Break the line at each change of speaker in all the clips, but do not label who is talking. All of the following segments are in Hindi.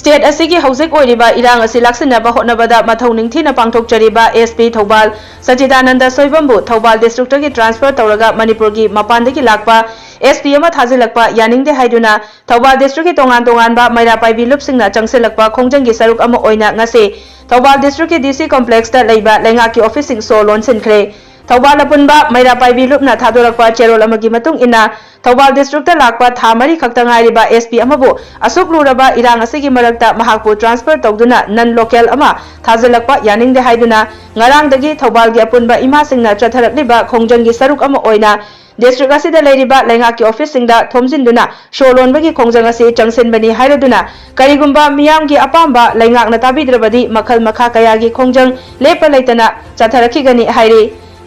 स्टेट असिगी हौजिक ओइरिबा इरांग असि लाक्सिनबा होटनबदा मथौ निंगथिना पांगथोकचरिबा एसपी थौबाल सचिदानंद सोइबमबु थौबाल डिस्ट्रिक्टगी ट्रांसफर तौरगा मणिपुरगी मपानदगी लाकपा एसपी अमा थाजिलकपा यानिंगदे हाइदुना थौबाल डिस्ट्रिक्टगी तोंगान तोंगानबा मैरा पाइबी लुपसिंगना चंगसिलकपा खोंजंगी सरुक अमा ओइना ngasi थौबाल डिस्ट्रिक्टगी डीसी कॉम्प्लेक्सदा लेबा लेंगाकी ऑफिसिंग सो लोनसिनख्रे थौबाल अपुनबा मैरा पाइबी लुपना थादोरकपा चेरोल अमगी मतुंग इना थौबाल डिस्ट्रिक्टदा लाकपा था मरी खक्ता ngairiba एसपी अमबु असुक लुरबा इरांग असिगी मरक्ता महाकपु ट्रांसफर तौदुना नन लोकल अमा थाजिलकपा यानिंगदे हाइदुना ngarangdagi थौबालगी अपुनबा इमासिंगना चथरकलिबा खोंजंगी सरुक अमा ओइना डिस्ट्रिक्ट असिदा लेरिबा लेंगाकी ऑफिसिंगदा थोमजिनदुना शोलोनबगी खोंजंग असि चंगसिनबनी हाइरदुना करिगुंबा मियामगी अपांबा लेंगाकना ताबिद्रबदी मखल मखा कयागी खोंजंग लेप लेतना चथरखिगनी हाइरी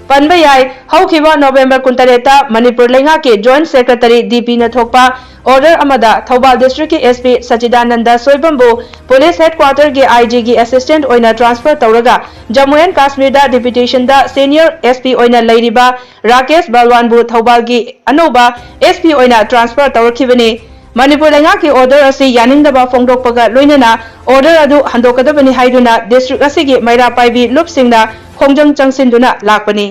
पनबा याय हौखिबा नवंबर 19 मणिपुर लेंगा के joint secretary DP Nathokpa order अमदा थौबाल डिस्ट्रिक्ट के एसपी सचिदानंद सोइबमबु पुलिस हेडक्वार्टर के आईजी की असिस्टेंट ओइना ट्रांसफर तौरगा जम्मू एंड कश्मीर दा डिप्यूटेशन दा सीनियर एसपी ओइना लेरिबा राकेश बलवानबु थौबाल की अनोबा एसपी ओइना ट्रांसफर तौरखिबनी मणिपुर लेंगा की ऑर्डर असी यानिंगदबा फोंगदोकपगा लोइनना ऑर्डर अदु हंदोकदबनी हाइदुना डिस्ट्रिक्ट असिगी मैरा पाइबी लुपसिंगना खोंजंग चंगसिनदुना लाकपनी।